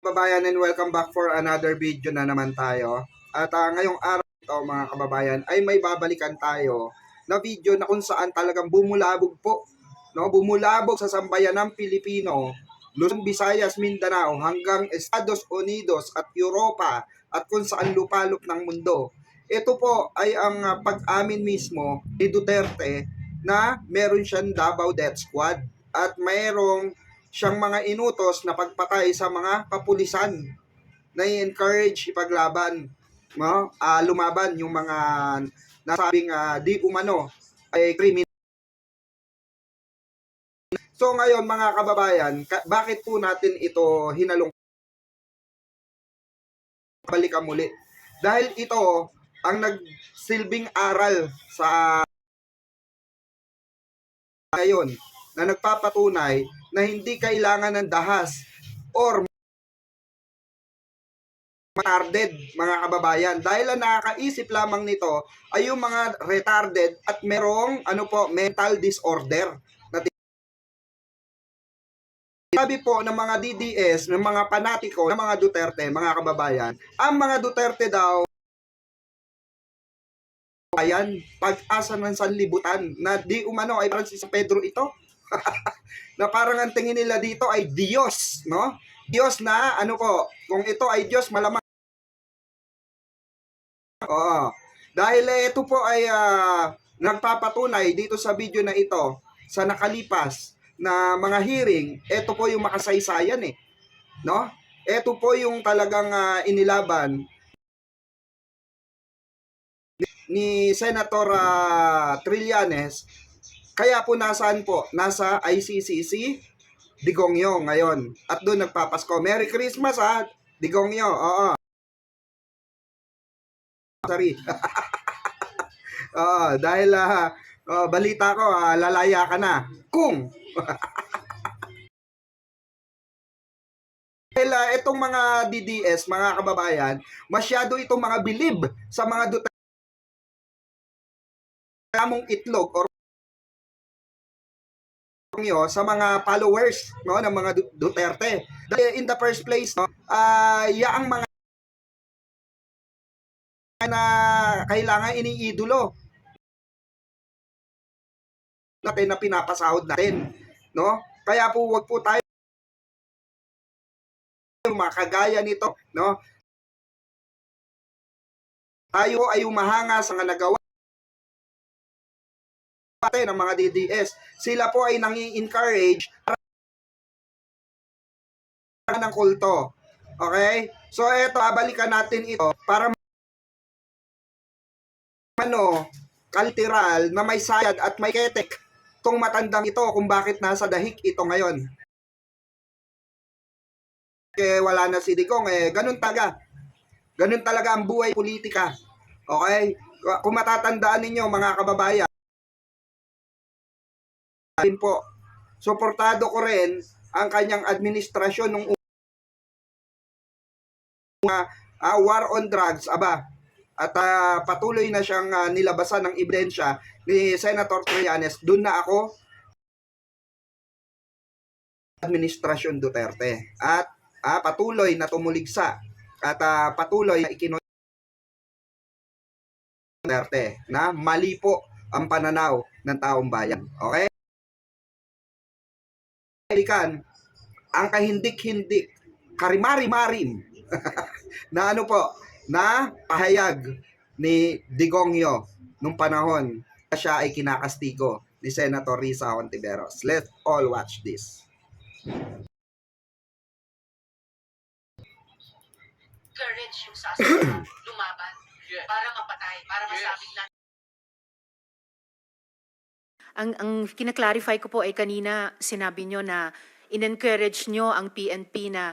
kababayan, and welcome back for another video na naman tayo. At ngayong araw ito mga kababayan ay may babalikan tayo na video na kung saan talagang bumulabog po, no? Bumulabog sa sambayan ng Pilipino, Luzon, Visayas, Mindanao hanggang Estados Unidos at Europa at kung saan lupalop ng mundo. Ito po ay ang pag-amin mismo ni Duterte na meron siyang Davao Death Squad at mayroong siyang mga inutos na pagpatay sa mga kapulisan na i-encourage ipaglaban, no? Lumaban yung mga nasabing di umano ay kriminal. So ngayon mga kababayan, bakit po natin ito hinalong balikan muli? Dahil ito ang nagsilbing aral sa ngayon na nagpapatunay na hindi kailangan ng dahas or retarded mga kababayan. Dahil ang nakakaisip lamang nito ay yung mga retarded at merong mental disorder. Sabi po ng mga DDS, ng mga panatiko, ng mga Duterte, mga kababayan, ang mga Duterte daw ayan, pag-asa ng sanlibutan na di umano ay parang si Pedro ito. Na parang ang tingin nila dito ay Diyos, no? Diyos na kung ito ay Diyos, malamang. Oo. Dahil ito po ay nagpapatunay dito sa video na ito sa nakalipas na mga hearing, ito po yung makasaysayan no? Ito po yung talagang inilaban ni Senator Trillanes. Kaya po nasaan po? Nasa ICCC Digongyo ngayon. At doon nagpapasko. Merry Christmas Digongyo. Oo. Sorry. Dahil balita ko lalaya ka na. Kung dahil itong mga DDS, mga kababayan, masyado itong mga bilib sa mga Duterte mong itlog or sa mga followers, no, ng mga Duterte. Dahil in the first place, no, yaang mga na kailangan iniidolo natin na pinapasahod natin, no? Kaya po wag po tayo makagaya nito, no? Tayo ay umahanga sa nagawa ng mga DDS. Sila po ay nangi-encourage ng kulto. Okay? So eto, balikan natin ito para kultural na may sayad at may ketek tong matandang ito kung bakit nasa dahik ito ngayon. Kaya wala na si Digong, ganun talaga ang buhay politika. Okay? Kung matatandaan ninyo mga kababayan, po, suportado ko rin ang kanyang administrasyon nung war on drugs, at patuloy na siyang nilabasan ng ebidensya ni Senator Trillanes. Doon na ako administrasyon Duterte at patuloy na tumuligsa at patuloy na ikinoy Duterte na mali po ang pananaw ng taong bayan. Okay? Ang kahindik-hindik, karimari-marim na na pahayag ni Digongyo nung panahon na siya ay kinakastigo ni Senator Risa Hontiveros. Let's all watch this. Courage yung sasabihin, lumaban, para mapatay, para masabing na. Ang kina-clarify ko po ay kanina sinabi nyo na in-encourage nyo ang PNP na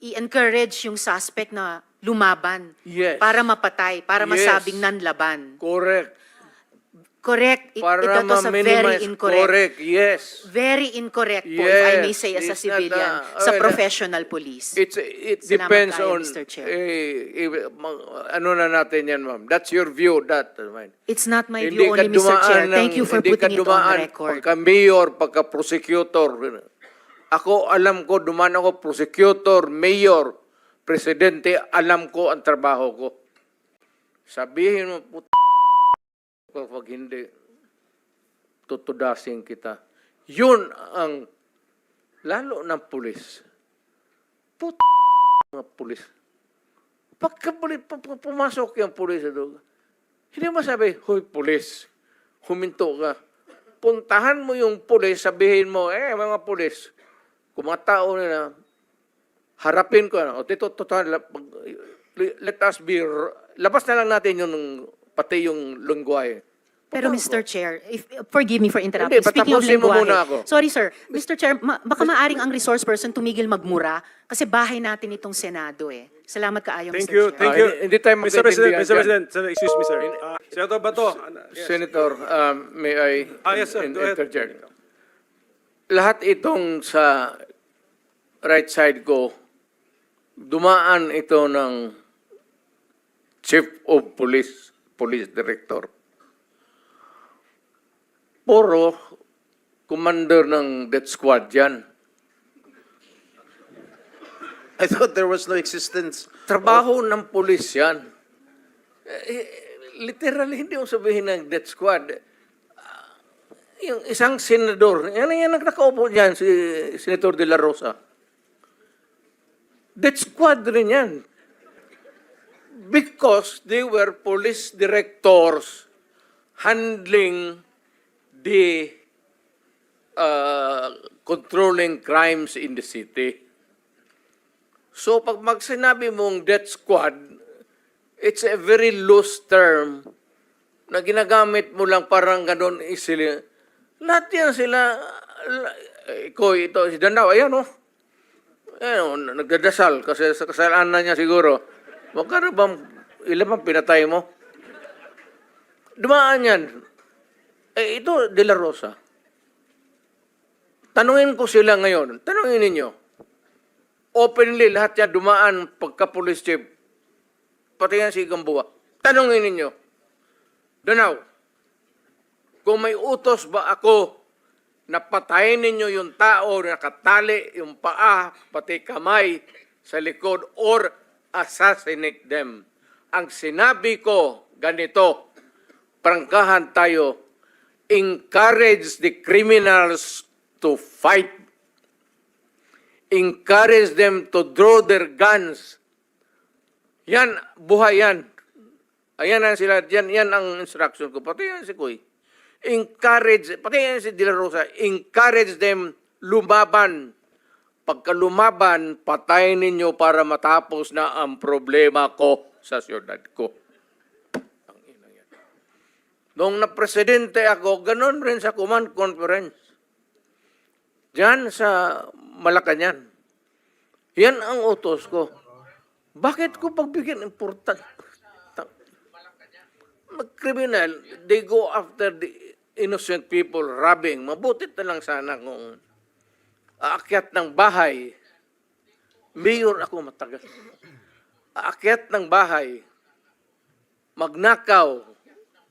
i-encourage yung suspect na lumaban para mapatay, para masabing nanlaban. Correct. Correct. Para Ito was a very incorrect. Correct, yes. Very incorrect po, if I may say as a civilian, sa professional police. It Salamat depends kayo, on, Mr. Chair. ano na natin yan, ma'am. That's your view, It's not my view only, Mr. Chair. Thank you for putting it on record. Pagka-mayor, pagka-prosecutor, Ako, alam ko, duman ako, prosecutor, mayor, presidente, alam ko ang trabaho ko. Sabihin mo, pag hindi, tutudasin kita. Yun ang, lalo ng pulis. Mga pulis. Pagka pumasok yung pulis, hindi mo sabi, hoy, pulis, huminto ka. Puntahan mo yung pulis, sabihin mo, mga pulis, kung mga tao nila, harapin ko, o let us be, labas na lang natin yung, pati yung lungguay. Pero Mr. Chair, forgive me for interrupting. Hindi, Speaking of patapusin mo lengguwahe. muna ako. Sorry sir, Mr. Chair, baka maaring ang resource person tumigil magmura kasi bahay natin itong Senado eh. Salamat kaayo, Thank Mr. you, Chair. thank you. Hindi tayo Mr. President, magkaintindihan Mr. dyan. President, sir, excuse me, sir. Senator Bato. Yes. Senator, may I Yes, sir. Go ahead. interject? Lahat itong sa right side ko, dumaan ito ng Chief of Police, Police Director. Puro commander ng death squad yan. I thought there was no existence. Trabaho ng pulis yan. Literally, hindi mo sabihin ng death squad. Yung isang senador, yan ang nakaupo dyan, si Senator De La Rosa. Death squad rin yan. Because they were police directors handling the controlling crimes in the city. So pag magsinabi mong death squad, it's a very loose term na ginagamit mo lang parang ganun isili. Lahat yan sila, ito, si Dandaw, ayan o. Ayan, nagdadasal kasi sa kasalanan niya siguro. Magkano bang, ilan bang pinatay mo? Dumaan yan. Ito, De La Rosa. Tanungin ko sila ngayon. Tanungin ninyo. Openly, lahat yan dumaan pagka-police chief. Pati yan si Gamboa. Tanungin ninyo. Danaw, kung may utos ba ako na patayin ninyo yung tao na nakatali yung paa, pati kamay sa likod, or assassinate them. Ang sinabi ko, ganito, prangkahan tayo, encourage the criminals to fight. Encourage them to draw their guns. Yan, buhay yan. Ayan ang sila, yan ang instruction ko. Pati yan si Kuy. Encourage, pati yan si De La Rosa, encourage them lumaban. Pagka lumaban, patayin ninyo para matapos na ang problema ko sa siyudad ko. Nung na-presidente ako, ganun rin sa command conference. Diyan sa Malacanang. Yan ang utos ko. Bakit ko pagbigyan important? Mag-criminal, they go after the innocent people robbing. Mabutit na lang sana kung aakyat ng bahay. Mayor ako matagal. Aakyat ng bahay. Magnakaw.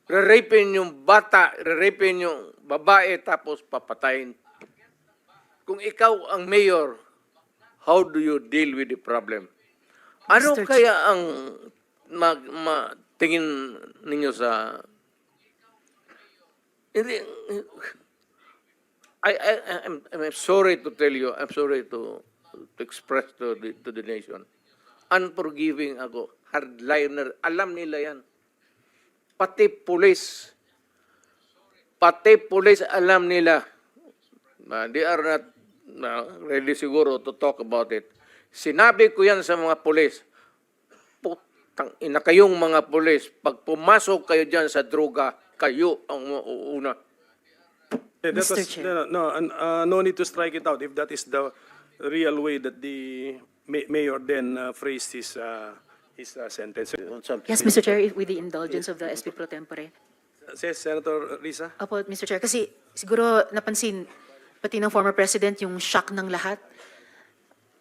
Re-rapin yung bata, re-rapin yung babae, tapos papatayin. Kung ikaw ang mayor, how do you deal with the problem? Ano Mr. kaya ang tingin ninyo sa... Hindi, I'm sorry to tell you, I'm sorry to express to the nation. Unforgiving ako, hardliner, alam nila yan. Pati pulis alam nila. They are not ready siguro to talk about it. Sinabi ko yan sa mga pulis. Putang ina kayong mga pulis, pag pumasok kayo dyan sa droga, kayo ang mauuna. Mr. Chair. No need to strike it out if that is the real way that the mayor then phrased his sentence. Yes, Mr. Chair, with the indulgence of the SP Pro Tempore. Says Senator Risa. Opo, Mr. Chair, kasi siguro napansin, pati ng former president, yung shock ng lahat.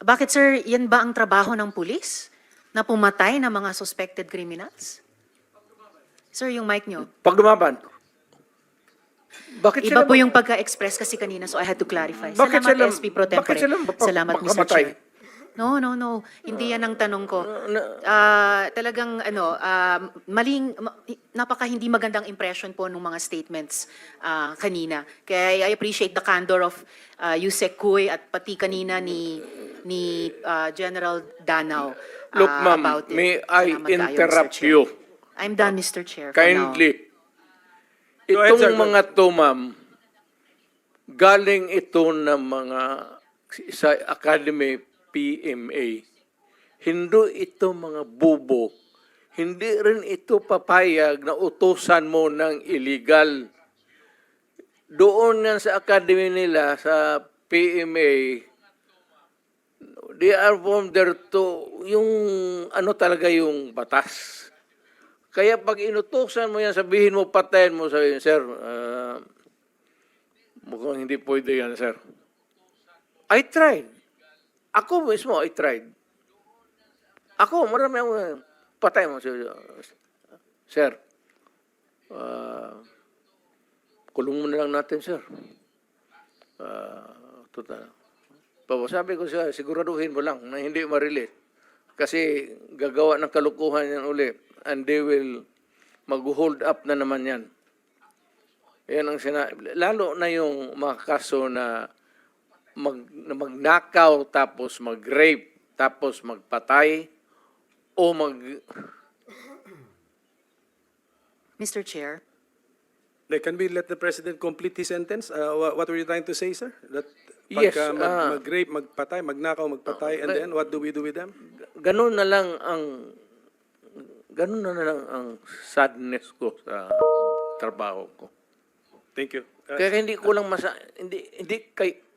Bakit, sir, yan ba ang trabaho ng pulis? Na pumatay ng mga suspected criminals? Sir, yung mic nyo. Pag lumaban, Bakit Iba sila po ma- yung pagka-express kasi kanina, so I had to clarify. Bakit Salamat, sila- SP Pro Tempore. bakit sila Salamat, Mr. makamatay? Chair. No. Hindi yan ang tanong ko. Talagang napaka hindi magandang impression po ng mga statements kanina. Kaya I appreciate the candor of Yusek Kuy at pati kanina ni General Danao Look, ma'am, about it. may I Salamat kayo, Mr. interrupt Chair. you I'm done, Mr. Chair. for now. kindly? Go ahead, sir. Itong mga to, ma'am, galing ito ng mga sa Academy PMA. Hindi ito mga bubo. Hindi rin ito papayag na utusan mo ng illegal. Doon yan sa academy nila, sa PMA, they are from there to, yung ano talaga yung batas. Kaya pag inutusan mo yan, sabihin mo, patayin mo, sabihin, sir, mukhang hindi pwede yan, sir. I tried. Ako mismo, I tried. Ako, marami akong patay mo, sir. Kulong mo na lang natin, sir. Total. Sabi ko siya, siguraduhin mo lang na hindi ma-release. Kasi gagawa ng kalukuhan yan uli. And they will mag-hold up na naman yan. Yan ang lalo na yung mga kaso na magnakaw, tapos mag-rape, tapos magpatay, o Mr. Chair. Can we let the President complete his sentence? What were you trying to say, sir? That Yes, pagka mag-rape, magpatay, magnakaw, magpatay, and then what do we do with them? ganun na lang ang sadness ko sa trabaho ko. Thank you. Kaya hindi ko lang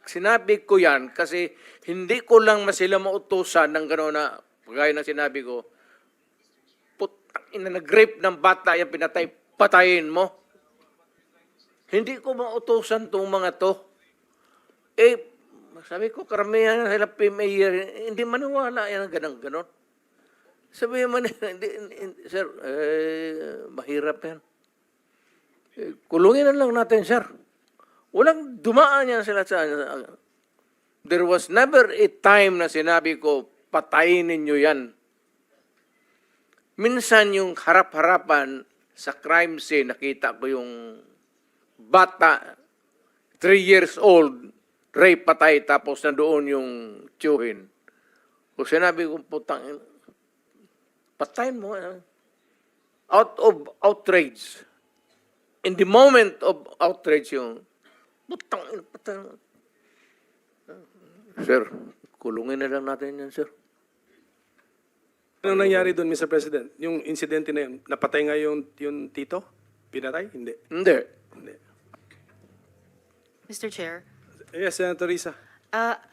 sinabi ko yan kasi hindi ko lang sila mautusan ng gano'n na gaya na sinabi ko, putang ina, nag-rape ng bata, yan pinatay, patayin mo. Hindi ko mautusan tong mga to. Sabi ko, karamihan na sila PMA, hindi maniwala yan ang ganon. Sabi mo sir, mahirap yan. Kulungin na lang natin, sir. Walang dumaan yan sila sa... There was never a time na sinabi ko, patayin ninyo yan. Minsan yung harap-harapan sa crime scene, nakita ko yung bata, 3 years old, rape, patay, tapos na doon yung tiyuhin. Kung sinabi ko, putang, patayin mo. Out of outrage. In the moment of outrage yung, putang, patayin. Sir, kulungin na lang natin yan, sir. Anong nangyari doon, Mr. President? Yung insidente na yun, napatay nga yung tito? Pinatay? Hindi. Hindi. Mr. Chair. Yes, Senator Risa.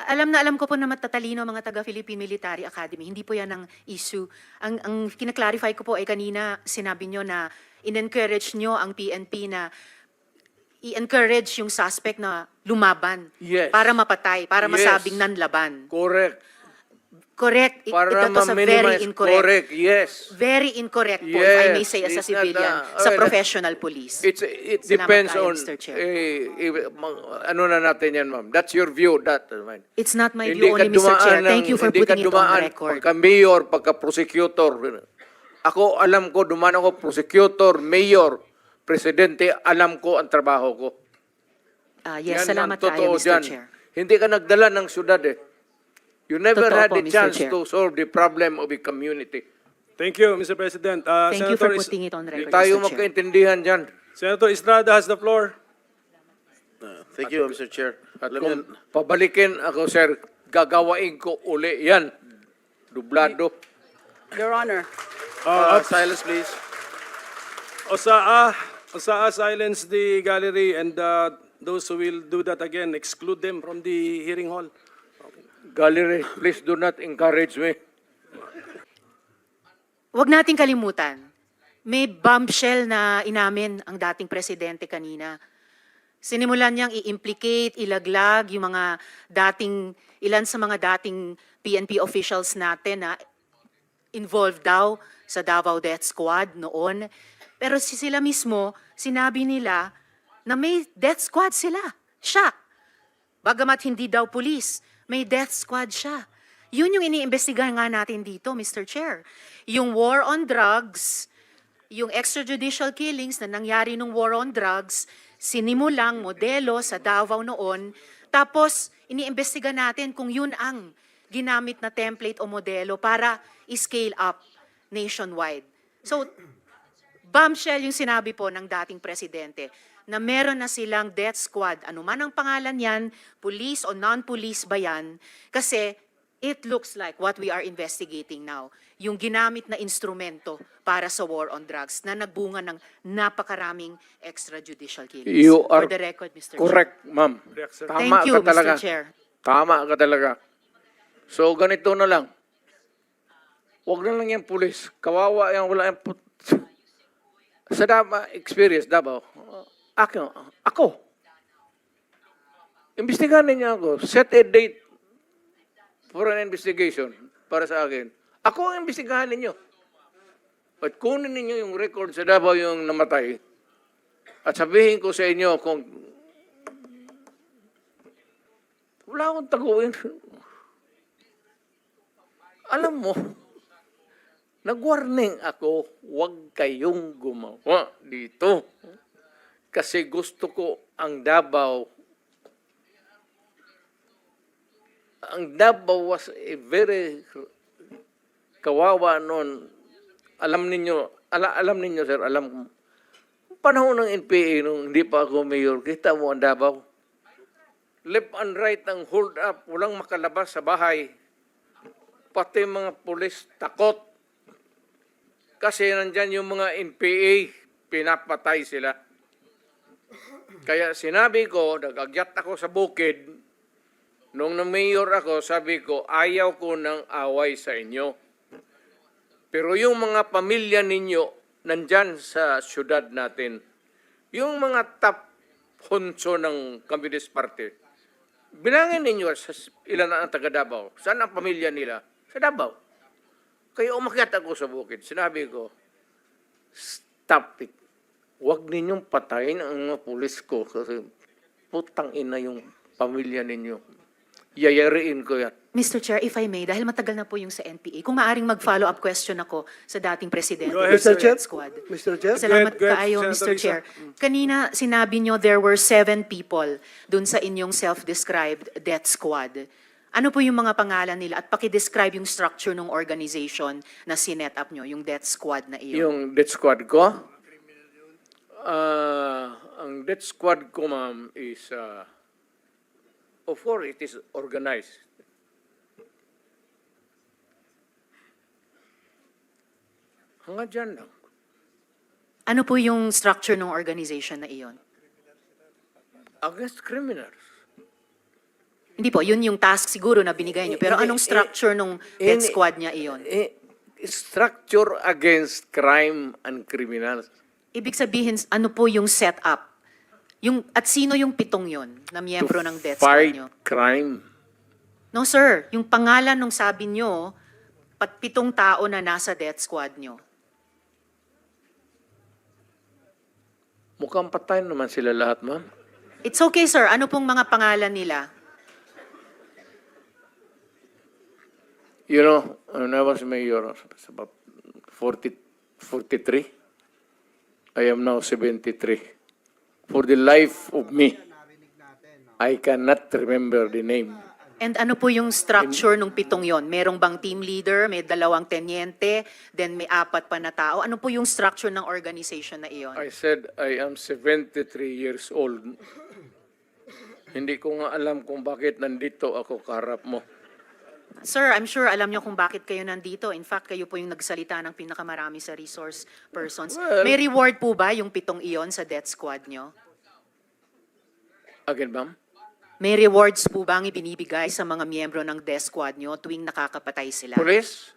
Alam na alam ko po na matatalino mga taga-Philippine Military Academy. Hindi po yan ang issue. Ang kinaklarify ko po ay kanina sinabi nyo na in-encourage nyo ang PNP na i-encourage yung suspect na lumaban. Yes. Para mapatay, para Yes. masabing nanlaban. Correct. Correct. Para That was a very ma-minimize. incorrect. Correct, yes. Very incorrect po, if I may Yes, say, as a it's not, civilian, sa okay, professional police. It Salamat depends tayo, on, Mr. Chair. ano na natin yan, ma'am. That's your view. It's not my Hindi view ka only, Mr. Chair. dumaan Thank you for hindi ka putting it on dumaan record. Pagka-mayor, pagka-prosecutor. Ako, alam ko, dumaan ako prosecutor, mayor, presidente, alam ko ang trabaho ko. Yes, Yan salamat ang totoo tayo, Mr. dyan. Chair. Hindi ka nagdala ng syudad eh. You never Totoo had po, the Mr. chance Chair. to solve the problem of a community. Thank you, Mr. President. Thank you for Senator putting it on record, Tayo Mr. Chair. magkaintindihan dyan. Senator Estrada has the floor. Thank you, Mr. Chair. At Let me- kung pabalikin ako, sir, gagawain ko uli yan. Dublado. Your Honor, silence, please. Osaa, silence the gallery, and those who will do that again, exclude them from the hearing hall. Gallery, please do not encourage me. Huwag nating kalimutan, may bombshell na inamin ang dating presidente kanina. Sinimulan niyang i-implicate, ilaglag yung mga ilan sa mga dating PNP officials natin na involved daw sa Davao Death Squad noon. Pero sila mismo, sinabi nila na may death squad sila. Siya. Bagamat hindi daw pulis, may death squad siya. Yun yung iniimbestigahan nga natin dito, Mr. Chair. Yung war on drugs, yung extrajudicial killings na nangyari nung war on drugs, sinimulang modelo sa Davao noon, tapos iniimbestiga natin kung yun ang ginamit na template o modelo para i-scale up nationwide. So, bombshell yung sinabi po ng dating presidente na meron na silang death squad. Ano man ang pangalan yan, police o non-police ba yan? Kasi it looks like what we are investigating now, yung ginamit na instrumento para sa war on drugs na nagbunga ng napakaraming extrajudicial killings. You are For the record, Mr. correct, ma'am. Correct, sir. Chair. Tama Thank you, ka talaga. Mr. Chair. Tama ka talaga. So, ganito na lang. Huwag na lang yung pulis. Kawawa yan, wala yung sa experience, Davao. Ako. Imbestigahan niya ako. Set a date for an investigation para sa akin. Ako ang imbestigahan ninyo. At kunin ninyo yung record sa Davao yung namatay. At sabihin ko sa inyo kung wala akong taguin. Alam mo, nag-warning ako, huwag kayong gumawa dito. Kasi gusto ko ang Davao. Ang Davao was a very kawawa noon. Alam ninyo, sir, alam ko. Panahon ng NPA, nung hindi pa ako mayor, kita mo ang Davao. Left and right ang hold up, walang makalabas sa bahay. Pati mga pulis takot. Kasi nandyan yung mga NPA, pinapatay sila. Kaya sinabi ko, nag-agyat ako sa bukid, nung na-mayor ako, sabi ko, ayaw ko ng away sa inyo. Pero yung mga pamilya ninyo, nandyan sa syudad natin, yung mga top honso ng Communist Party, bilangin ninyo sa ilan na ang taga Davao. Saan ang pamilya nila? Sa Davao. Kaya umakyat ako sa bukid. Sinabi ko, stop it. Huwag ninyong patayin ang mga pulis ko kasi putang ina yung pamilya ninyo. Yayariin ko yan. Mr. Chair, if I may, dahil matagal na po yung sa NPA, kung maaring mag-follow-up question ako sa dating presidente Go ahead, ng sir. Death Squad. Mr. Chair? Salamat Go ahead, kaayo, Senator Mr. Chair. Risa. Kanina, sinabi nyo there were 7 people dun sa inyong self-described death squad. Ano po yung mga pangalan nila? At paki-describe yung structure ng organization na sinet up nyo, yung death squad na iyon. Yung death squad ko, ang death squad ko, ma'am, is, of course, it is organized. Hanggang dyan lang. Ano po yung structure ng organization na iyon? Against criminals. Hindi po, yun yung task siguro na binigay nyo. Pero anong structure ng death squad niya iyon? Structure against crime and criminals. Ibig sabihin, ano po yung setup? At sino yung 7 yon na miyembro ng death squad Fight nyo? crime. No sir, yung pangalan nung sabi nyo, 7 tao na nasa death squad nyo. Mukhang patay naman sila lahat, ma'am. It's okay sir, ano pong mga pangalan nila? You know, when I was mayor, it's about 43. I am now 73. For the life of me, I cannot remember the name. And ano po yung structure nung 7 yon? Merong bang team leader, may 2 tenyente, then may 4 pa na tao? Ano po yung structure ng organization na iyon? I said I am 73 years old. Hindi ko nga alam kung bakit nandito ako kaharap mo. Sir, I'm sure alam niyo kung bakit kayo nandito. In fact, kayo po yung nagsalita ng pinakamarami sa resource persons. Well, May reward po ba yung 7 iyon sa death squad nyo? Again, ma'am? May rewards po ba ang ibinibigay sa mga miyembro ng death squad nyo tuwing nakakapatay sila? Police?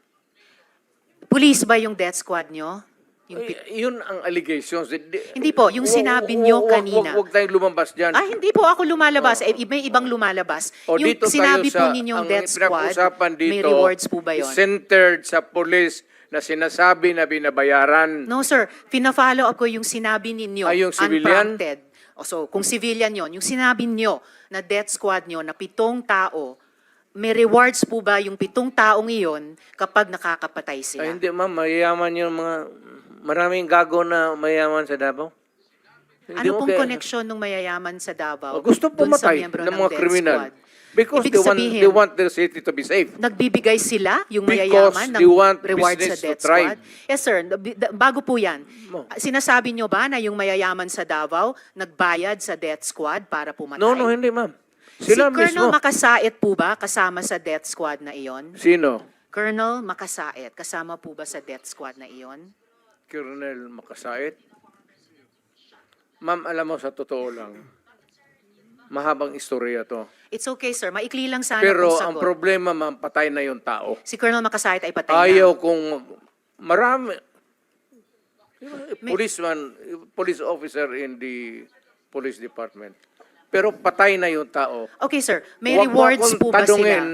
Police ba yung death squad nyo? Yung Yun ang allegations. Hindi po, yung sinabi nyo kanina. Huwag tayong lumabas dyan. Ay, hindi po ako lumalabas. May ibang lumalabas. O Yung dito sinabi tayo po ninyong ang death squad, pinag-usapan dito, may rewards po ba yun? Centered sa police na sinasabi na binabayaran. No, sir. Pina-follow up ko yung sinabi ninyo. Ay, yung civilian? Unprompted. So, kung civilian yon, yung sinabi nyo na death squad nyo na 7 tao, may rewards po ba yung 7 taong iyon kapag nakakapatay sila? Ay, hindi ma'am, mayayaman yung mga, maraming gago na mayayaman sa Davao. Hindi Ano mo pong kaya- koneksyon ng mayayaman sa Davao? Gusto dun sa pumatay miyembro ng mga death kriminal. squad? Because Ibig they sabihin, want the city to be safe. nagbibigay sila, yung Because mayayaman, they ng want reward sa business to death thrive. squad? Yes, sir. Bago po yan, Mo. sinasabi nyo ba na yung mayayaman sa Davao nagbayad sa death squad para pumatay? No, hindi ma'am. Si Sila Colonel mismo. Makasait po ba kasama sa death squad na iyon? Sino? Colonel Makasait, kasama po ba sa death squad na iyon? Colonel Makasait? Ma'am, alam mo, sa totoo lang, mahabang istorya to. It's okay, sir. Maikli lang sana Pero kung ang sagot. problema, ma'am, patay na yung tao. Si Colonel Makasait ay patay na. Ayaw kung marami, police officer in the police department. Pero patay na yung tao. Okay, sir. May Huwag mo rewards akong po ba sila? tanungin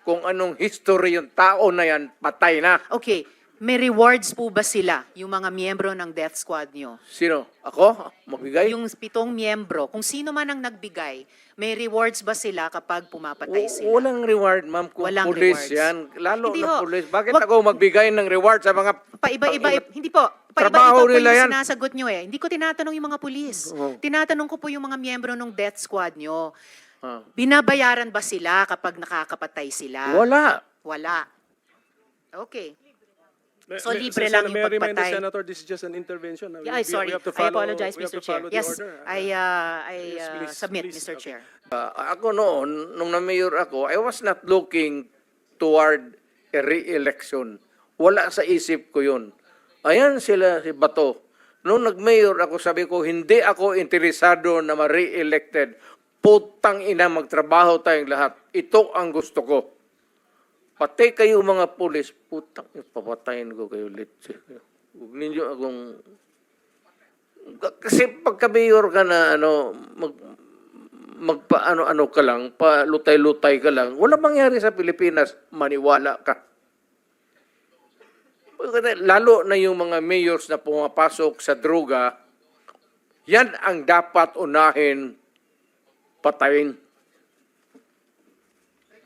kung anong history yung tao na yan, patay na. Okay. May rewards po ba sila, yung mga miyembro ng death squad nyo? Sino? Ako? Magbigay? Yung 7 miyembro, kung sino man ang nagbigay, may rewards ba sila kapag pumapatay sila? Walang reward, ma'am, kung Walang police rewards. yan. Lalo Hindi na ho. police. Bakit Wag- ako magbigay ng reward sa mga... Hindi po. Trabaho Paiba-iba po nila yung yan. sinasagot nyo eh. Hindi ko tinatanong yung mga pulis. Oh. Tinatanong ko po yung mga miyembro ng death squad nyo. Ah. Binabayaran ba sila kapag nakakapatay sila? Wala. Wala. Okay. So, May- libre Sen- lang yung may I remind the pagpatay. Senator, this is just an intervention. Yeah, I'm sorry. We have to I follow- apologize, we have Mr. to Chair. follow the Yes, order. I Yes, please, submit, please. Mr. Okay. Chair. Ako noon, nung na-mayor ako, I was not looking toward a re-election. Wala sa isip ko yun. Ayan sila, si Bato. Nung nag-mayor ako, sabi ko, hindi ako interesado na ma-re-elected. Putang ina, magtrabaho tayong lahat. Ito ang gusto ko. Patay kayo mga pulis, putang, papatayin ko kayo ulit. Huwag ninyo akong... Kasi pagka-mayor ka na, magpa-ano-ano ka lang, pa-lutay-lutay ka lang, wala mangyari sa Pilipinas, maniwala ka. Lalo na yung mga mayors na pumapasok sa droga, yan ang dapat unahin patayin.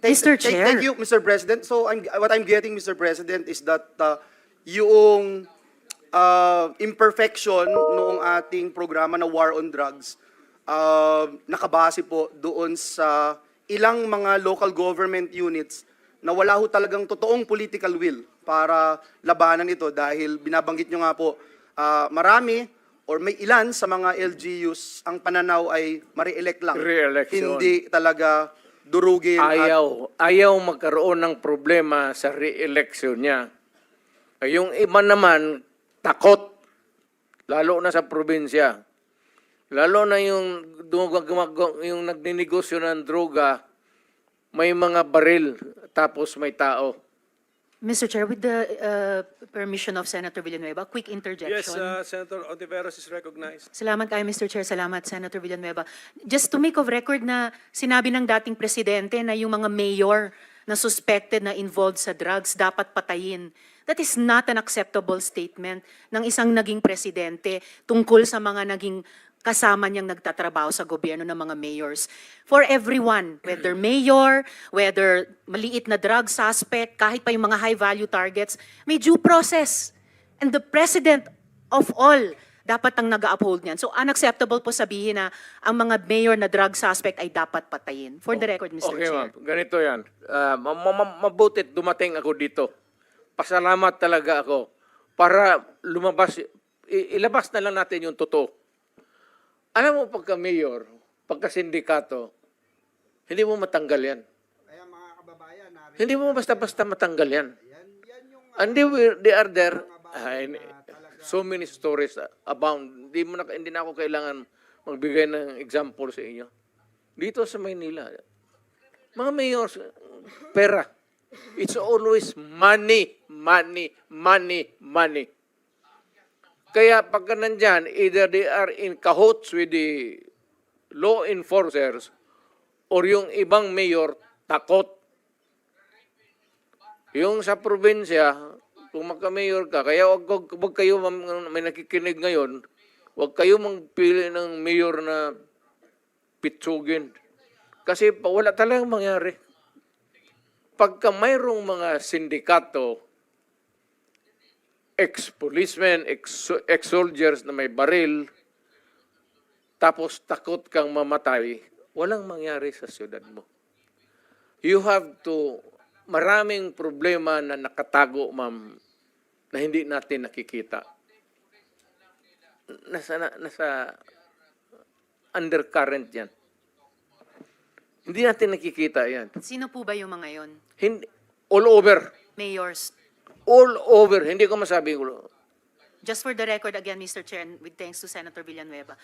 Mr. Chair. Thank you, Mr. President. So what I'm getting, Mr. President, is that yung imperfection noong ating programa na War on Drugs, nakabase po doon sa ilang mga local government units na wala ho talagang totoong political will para labanan ito dahil binabanggit nyo nga po, marami or may ilan sa mga LGUs ang pananaw ay ma-re-elect lang. Re-election. Hindi talaga durugin at Ayaw magkaroon ng problema sa re-election niya. Yung iba naman, takot. Lalo na sa probinsya. Lalo na yung nagninegosyo ng droga, may mga baril, tapos may tao. Mr. Chair, with the permission of Senator Villanueva, quick interjection. Yes, Senator Ontiveros is recognized. Salamat kayo, Mr. Chair. Salamat, Senator Villanueva. Just to make of record na sinabi ng dating presidente na yung mga mayor na suspected na involved sa drugs dapat patayin. That is not an acceptable statement ng isang naging presidente tungkol sa mga naging kasama niyang nagtatrabaho sa gobyerno ng mga mayors. For everyone, whether mayor, whether maliit na drug suspect, kahit pa yung mga high-value targets, may due process. And the president of all dapat ang nag-uphold niyan. So unacceptable po sabihin na ang mga mayor na drug suspect ay dapat patayin. For the record, Mr. Okay, Chair. ma'am. Ganito yan. Mabutit dumating ako dito. Pasalamat talaga ako para lumabas, ilabas na lang natin yung totoo. Alam mo, pagka mayor, pagka sindikato, hindi mo matanggal yan. Kaya mga kababayan, narinig Hindi mo basta-basta matanggal yan. yan yung And they are there. So many stories abound. Hindi na ako kailangan magbigay ng example sa inyo. Dito sa Maynila, mga mayors, pera. It's always money, money, money, money. Kaya pagka nandyan, either they are in cahoots with the law enforcers or yung ibang mayor takot. Yung sa probinsya, kung magka-mayor ka, kaya wag kayo may nakikinig ngayon, Huwag kayo magpili ng mayor na pitsugin. Kasi wala talagang mangyari. Pagka mayroong mga sindikato, ex-policemen, ex-soldiers na may baril, tapos takot kang mamatay, walang mangyari sa siyudad mo. You have to, maraming problema na nakatago, ma'am, na hindi natin nakikita. Nasa undercurrent yan. Hindi natin nakikita yan. Sino po ba yung mga yon? Hindi, all over. Mayors. All over. Hindi ko masabi ko. Just for the record again, Mr. Chair, and with thanks to Senator Villanueva,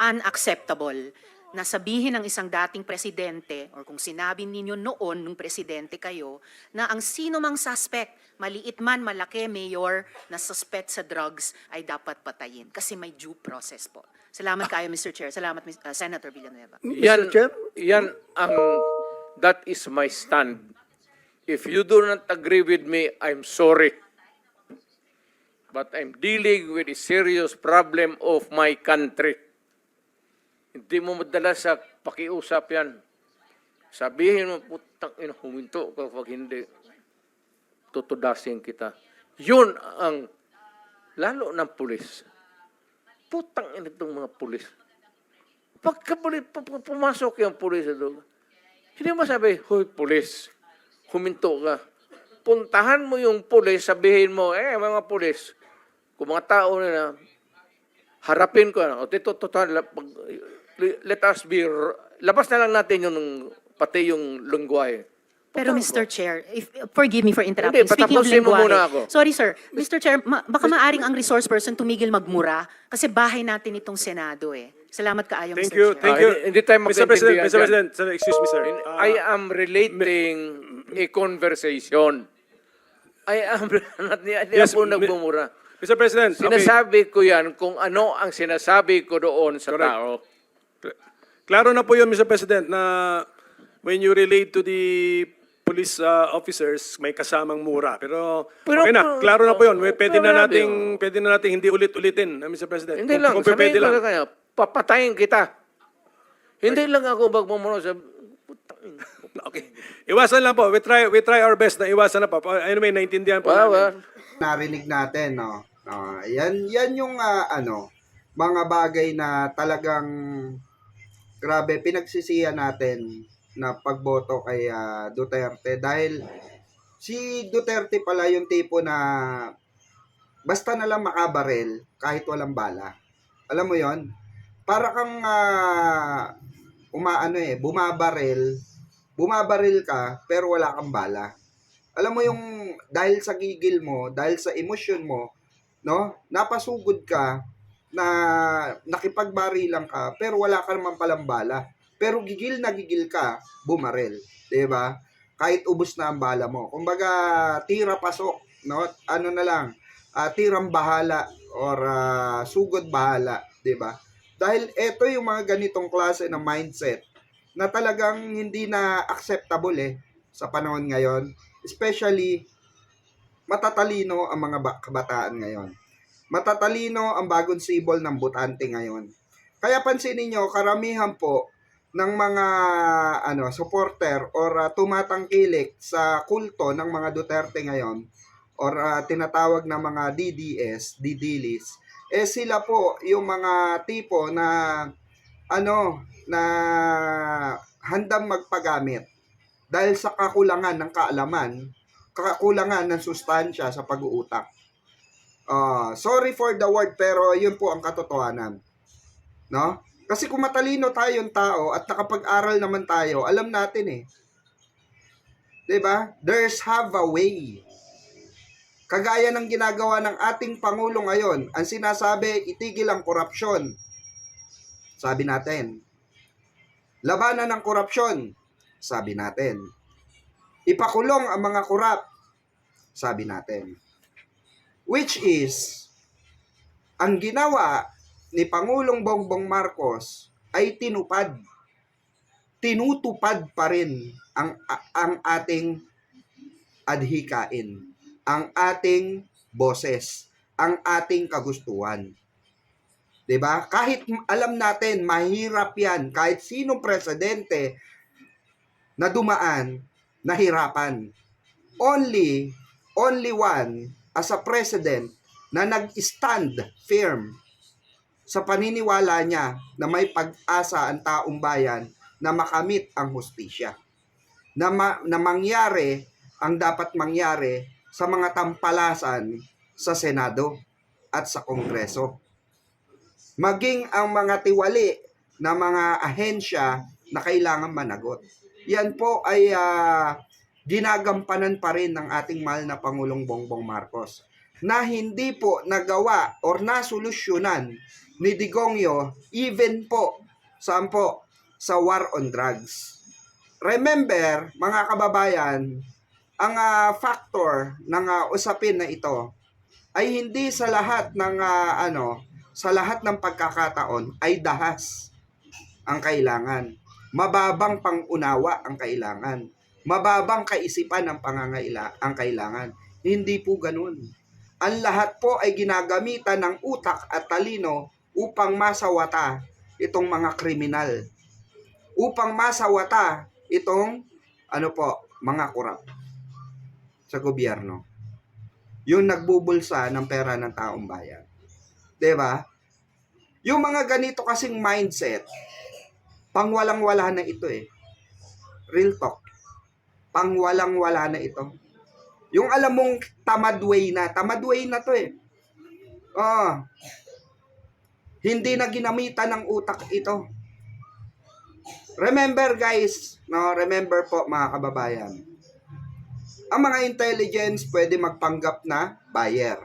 unacceptable na sabihin ng isang dating presidente or kung sinabi ninyo noon nung presidente kayo na ang sino mang suspect, maliit man, malaki, mayor, na suspect sa drugs ay dapat patayin kasi may due process po. Salamat kayo, Mr. Chair. Salamat, Senator Villanueva. Yan that is my stand. If you do not agree with me, I'm sorry. But I'm dealing with a serious problem of my country. Hindi mo madala sa pakiusap yan. Sabihin mo, putang ina, huminto ka pag hindi. Tutudasin kita. Yun ang, lalo ng pulis. Putang ina itong mga pulis. Pagka pumasok yung pulis doon, hindi mo sabi, hoy pulis, huminto ka. Puntahan mo yung pulis, sabihin mo, mga pulis, kung mga tao na harapin ko, o dito, total, let us be, labas na lang natin yung, pati yung lungwahe. Pero Mr. Chair, forgive me for interrupting. Hindi, Speaking of patapusin mo lengguwahe, muna ako. sorry sir, Mr. Chair, baka maaring ang resource person tumigil magmura kasi bahay natin itong Senado eh. Salamat kaayo, Thank Mr. you, Chair. thank you. Hindi tayo Mr. President, magkaintindihan Mr. dyan. President, sir, excuse me, sir. I am relating a conversation. I am, hindi Yes, ako nagmumura. Mr. President, okay. Sinasabi ko yan kung ano ang sinasabi ko doon sa Correct. tao. Klaro na po yun, Mr. President, na when you relate to the police officers, may kasamang mura. Pero okay na, klaro na po yun. Pwede na nating hindi ulit-ulitin, Mr. President. Hindi lang, Kung pwede sabihin ko lang. na kaya, papatayin kita. Hindi lang ako magmumura sa... Okay. Iwasan lang po. We try our best na iwasan na po. Anyway, naintindihan po namin. Narinig natin, no? Yan yung mga bagay na talagang grabe pinagsisihan natin na pagboto kay Duterte dahil si Duterte pala yung tipo na basta na lang makabarel kahit walang bala. Alam mo yon? Para kang bumabaril ka pero wala kang bala. Alam mo yung dahil sa gigil mo, dahil sa emosyon mo, no? Napasugod ka na nakipagbarilan ka pero wala ka naman palang bala. Pero gigil na gigil ka, bumaril, 'di ba? Kahit ubos na ang bala mo. Kumbaga tira pasok, no? Ano na lang, tirang bahala or sugod bahala, 'di ba? Dahil ito yung mga ganitong klase ng mindset na talagang hindi na acceptable sa panahon ngayon. Especially, matatalino ang mga kabataan ngayon. Matatalino ang bagong sibol ng butante ngayon. Kaya pansinin nyo, karamihan po ng mga supporter or tumatangkilik sa kulto ng mga Duterte ngayon or tinatawag na mga DDS, Didilis, sila po yung mga tipo na na handang magpagamit dahil sa kakulangan ng kaalaman, kakulangan ng sustansya sa pag-uutak. Sorry for the word pero yun po ang katotohanan. No? Kasi kung matalino tayong tao at nakapag-aral naman tayo, alam natin 'Di ba? There's have a way. Kagaya ng ginagawa ng ating Pangulo ngayon, ang sinasabi, itigil ang korupsyon. Sabi natin. Labanan ng korupsyon. Sabi natin. Ipakulong ang mga korap. Sabi natin. Which is, ang ginawa ni Pangulong Bongbong Marcos ay tinupad. Tinutupad pa rin ang ating adhikain, ang ating boses, ang ating kagustuhan. 'Di ba? Kahit alam natin mahirap 'yan, kahit sinong presidente na dumaan, nahirapan. Only one as a president na nag-stand firm sa paniniwala niya na may pag-asa ang taong bayan na makamit ang hustisya. Na mangyari ang dapat mangyari sa mga tampalasan sa Senado at sa Kongreso. Maging ang mga tiwali na mga ahensya na kailangan managot. Yan po ay ginagampanan pa rin ng ating mahal na Pangulong Bongbong Marcos na hindi po nagawa or nasolusyonan ni Digongyo even po saan po sa war on drugs. Remember, mga kababayan, ang factor ng usapin na ito ay hindi sa lahat ng sa lahat ng pagkakataon ay dahas ang kailangan. Mababang pangunawa ang kailangan. Mababang kaisipan ang ang kailangan. Hindi po ganun. Ang lahat po ay ginagamitan ng utak at talino upang masawata itong mga kriminal. Upang masawata itong mga korap sa gobyerno. Yung nagbubulsa ng pera ng taong bayan. 'Di ba? Yung mga ganito kasing mindset, pangwalang-wala na ito eh. Real talk. Pangwalang-wala na ito. Yung alam mong tamad way na to eh. Hindi na ginamitan ng utak ito. Remember guys, remember po mga kababayan. Ang mga intelligence pwede magpanggap na buyer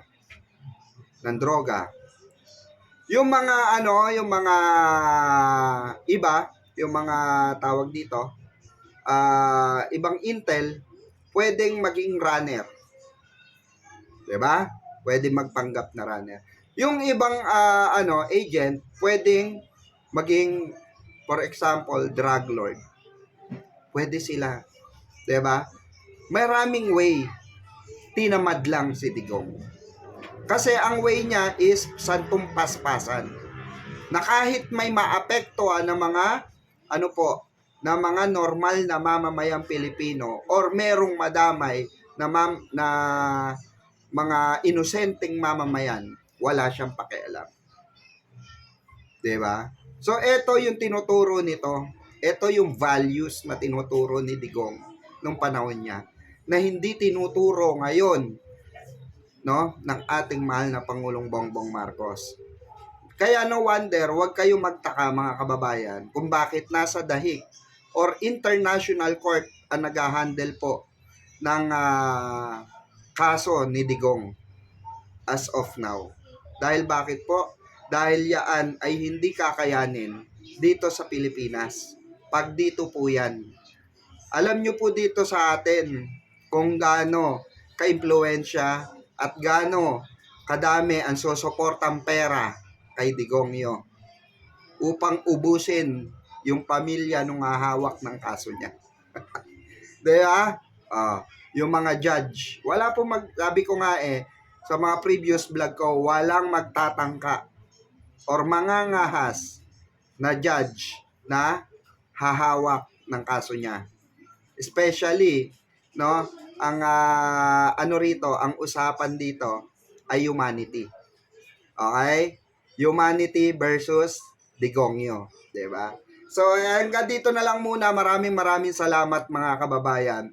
ng droga. Yung mga iba, yung mga tawag dito, ibang intel, pwedeng maging runner. 'Di ba? Pwedeng magpanggap na runner. Yung ibang agent, pwedeng maging, for example, drug lord. Pwede sila. 'Di ba? Maraming way. Tinamad lang si Digong. Kasi ang way niya is santong paspasan. Na kahit may maapektuhan ng mga na mga normal na mamamayang Pilipino or merong madamay na mga inosenteng mamamayan, wala siyang pakialam. 'Di ba? So ito yung tinuturo nito. Ito yung values na tinuturo ni Digong nung panahon niya na hindi tinuturo ngayon ng ating mahal na Pangulong Bongbong Marcos. Kaya no wonder, huwag kayong magtaka mga kababayan kung bakit nasa dahig or international court ang nag-handle po ng kaso ni Digong as of now. Dahil bakit po? Dahil yan ay hindi kakayanin dito sa Pilipinas. Pag dito po yan. Alam nyo po dito sa atin kung gaano ka-impluensya at gaano kadami ang susuportang pera kay Digongyo upang ubusin yung pamilya nung hahawak ng kaso niya. Diba? Yung mga judge. Wala po sabi ko nga sa mga previous vlog ko, walang magtatangka or mangangahas na judge na hahawak ng kaso niya. Especially, ang ang usapan dito ay humanity. Okay? Humanity versus Digongyo, 'di ba? So hanggang dito na lang muna. Maraming salamat mga kababayan.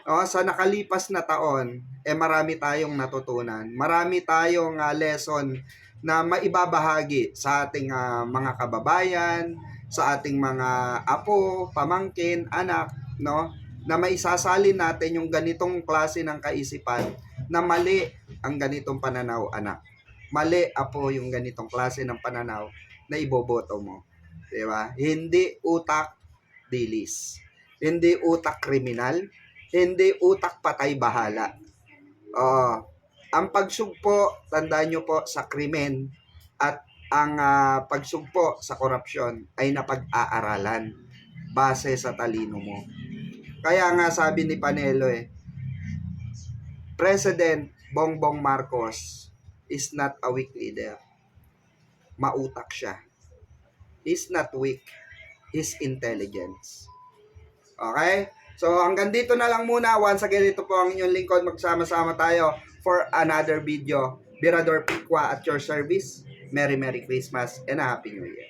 Sa nakalipas na taon, marami tayong natutunan. Marami tayong lesson na maibabahagi sa ating mga kababayan, sa ating mga apo, pamangkin, anak, na maisasalin natin yung ganitong klase ng kaisipan na mali ang ganitong pananaw, anak. Mali, apo, yung ganitong klase ng pananaw na iboboto mo. Diba? Hindi utak dilis. Hindi utak kriminal. Hindi utak patay bahala. Ang pagsugpo, tandaan nyo po, sa krimen at ang pagsugpo sa korupsyon ay napag-aaralan base sa talino mo. Kaya nga sabi ni Panelo President Bongbong Marcos is not a weak leader. mautak siya. He's not weak. He's intelligence. Okay? So hanggang dito na lang muna. Once again, ito po ang inyong lingkod. Magsama-sama tayo for another video. Birador Pikwa at your service. Merry Christmas and a Happy New Year.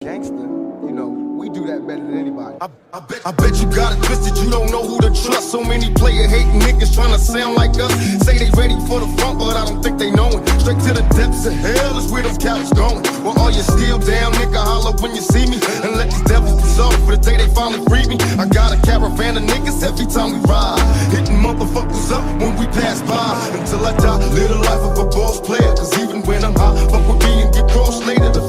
Gangster, you know, we do that better than anybody. I bet you got it twisted, you don't know who to trust. So many player hating niggas trying to sound like us. Say they ready for the front, but I don't think they know it. Straight to the depths of hell is where them cowards going. Well, all you still down, nigga, holler when you see me. And let these devils dissolve for the day they finally free me. I got a caravan of niggas every time we ride. Hitting motherfuckers up when we pass by. Until I die, live the life of a boss player. Cause even when I'm high, fuck with me and get crossed later. The